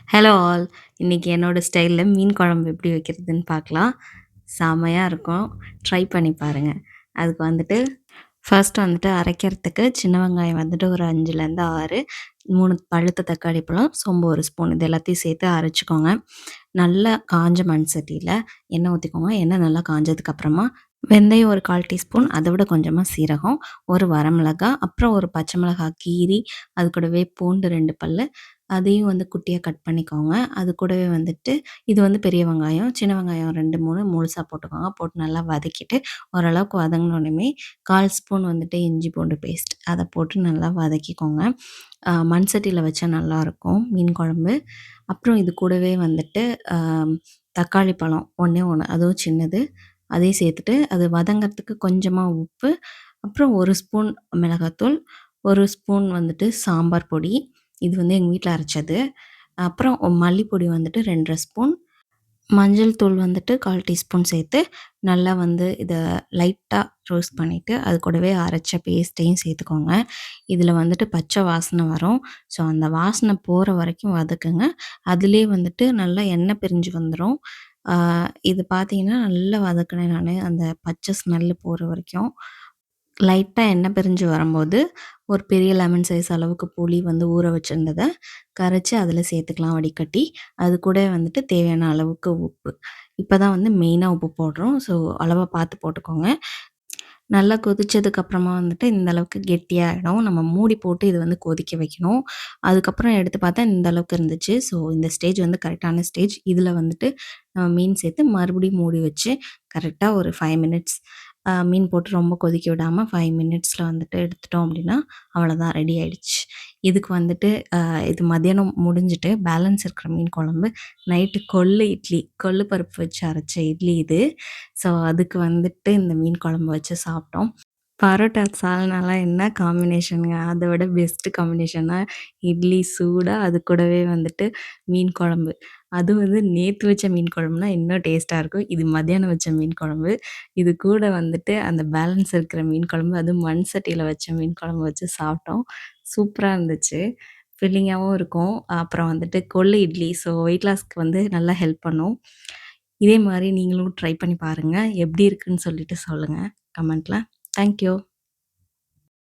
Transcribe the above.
Hello all. இன்னைக்கு என்னோட ஸ்டைல்ல மீன் குழம்பு எப்படி வைக்கிறதுன்னு பார்க்கலாம். செமையா இருக்கும். ட்ரை பண்ணி பாருங்க. அதுக்கு வந்துட்டு ஃபர்ஸ்ட் வந்துட்டு அரைக்கிறதுக்கு சின்ன வெங்காயம் வந்துட்டு ஒரு 5லேருந்து 6, 3 பழுத்த தக்காளி பழம், சோம்பு 1 ஸ்பூன் இது எல்லாத்தையும் சேர்த்து அரைச்சுக்கோங்க. நல்லா காஞ்ச மண் சட்டியில எண்ணெய் ஊத்திக்கோங்க. எண்ணெய் நல்லா காஞ்சதுக்கு அப்புறமா வெந்தயம் ஒரு 1/4 டீஸ்பூன், அத விட கொஞ்சமா சீரகம், ஒரு வரமிளகா, அப்புறம் ஒரு பச்சை மிளகாய் கீறி, அது கூடவே பூண்டு 2 பல்லு, அதையும் வந்து குட்டியா கட் பண்ணிக்கோங்க. அது கூடவே வந்துட்டு இது வந்து பெரிய வெங்காயம், சின்ன வெங்காயம் 2, 3 முழுசா போட்டுக்கோங்க. போட்டு நல்லா வதக்கிட்டு ஓரளவுக்கு வதங்குனோனமே 1/4 ஸ்பூன் வந்துட்டு இஞ்சி பூண்டு பேஸ்ட் அத போட்டு நல்லா வதக்கிக்கோங்க. மண் சட்டியில வச்சா நல்லாயிருக்கும் மீன் குழம்பு. அப்புறம் இது கூடவே வந்துட்டு அ தக்காளி பழம் ஒண்ணே 1 அதுவும் சின்னது. அதையும் சேர்த்துட்டு அது வதங்கறதுக்கு கொஞ்சமா உப்பு, அப்புறம் 1 ஸ்பூன் மிளகாத்தூள், 1 ஸ்பூன் வந்துட்டு சாம்பார் பொடி. இது வந்து எங்க வீட்ல அரைச்சது. அப்புறம் மல்லிப்பொடி வந்துட்டு 2 1/2 ஸ்பூன். மஞ்சள் தூள் வந்துட்டு 1/4 டீஸ்பூன் சேர்த்து, நல்லா வந்து இத லைட்டா ரோஸ்ட் பண்ணிட்டு, அது கூடவே அரைச்ச பேஸ்ட்டையும் சேர்த்துக்கோங்க. இதில வந்துட்டு பச்சை வாசனை வரும். ஸோ, அந்த வாசனை போற வரைக்கும் வதக்குங்க. அதிலேயே வந்துட்டு நல்லா எண்ணெய் பிரிஞ்சு வந்துரும். ஆ இது பார்த்தீங்கன்னா, நல்லா வதக்குனேன் நானு. அந்த பச்சை ஸ்மெல்லு போற வரைக்கும். லைட்டா எண்ணெய் பிரிஞ்சு வரும்போது, ஒரு பெரிய லெமன் சைஸ் அளவுக்கு புளி வந்து ஊற வச்சிருந்தத கரைச்சு அதில சேர்த்துக்கலாம் வடிகட்டி. அது கூட வந்துட்டு தேவையான அளவுக்கு உப்பு. இப்ப தான் வந்து மெயினா உப்பு போடுறோம். ஸோ, அளவா பார்த்து போட்டுக்கோங்க. நல்லா கொதிச்சதுக்கு அப்புறமா வந்துட்டு இந்த அளவுக்கு கெட்டியாயிடும். நம்ம மூடி போட்டு இது வந்து கொதிக்க வைக்கணும். அதுக்கப்புறம் எடுத்து பார்த்தா இந்த அளவுக்கு இருந்துச்சு. ஸோ, இந்த ஸ்டேஜ் வந்து கரெக்டான ஸ்டேஜ். இதில வந்துட்டு மீன் சேர்த்து மறுபடியும் மூடி வச்சு கரெக்ட்டா ஒரு 5 மினிட்ஸ் மீன் போட்டு ரொம்ப கொதிக்க விடாம 5 மினிட்ஸ்ல வந்துட்டு எடுத்துட்டோம் அப்படின்னா, அவ்வளோதான் ரெடி ஆயிடுச்சு. இதுக்கு வந்துட்டு இது மதியானம் முடிஞ்சுட்டு பேலன்ஸ் இருக்கிற மீன் குழம்பு, நைட்டு கொள்ளு பருப்பு வச்சு அரைச்ச இட்லி இது. ஸோ, அதுக்கு வந்துட்டு இந்த மீன் குழம்பு வச்சு சாப்பிட்டோம். பரோட்டா, சால்னாலாம் என்ன காம்பினேஷனுங்க. அத விட பெஸ்ட் காம்பினேஷன்னா இட்லி சூடா, அது கூடவே வந்துட்டு மீன் குழம்பு. அதுவும் வந்து நேத்து வச்ச மீன் குழம்புனா இன்னும் டேஸ்ட்டா இருக்கும். இது மதியானம் வச்ச மீன் குழம்பு. இது கூட வந்துட்டு அந்த பேலன்ஸ் இருக்கிற மீன் குழம்பு, அதுவும் மண் சட்டியில வச்ச மீன் குழம்பு வச்சு சாப்பிட்டோம். சூப்பரா இருந்துச்சு. ஃபில்லிங்காவும் இருக்கும். அப்புறம் வந்துட்டு கொள்ளு இட்லி. ஸோ வெயிட் லாஸ்க்கு வந்து நல்லா ஹெல்ப் பண்ணும். இதே மாரி நீங்களும் ட்ரை பண்ணி பாருங்க. எப்படி இருக்குன்னு சொல்லிட்டு சொல்லுங்க கமெண்ட்ல. Thank you.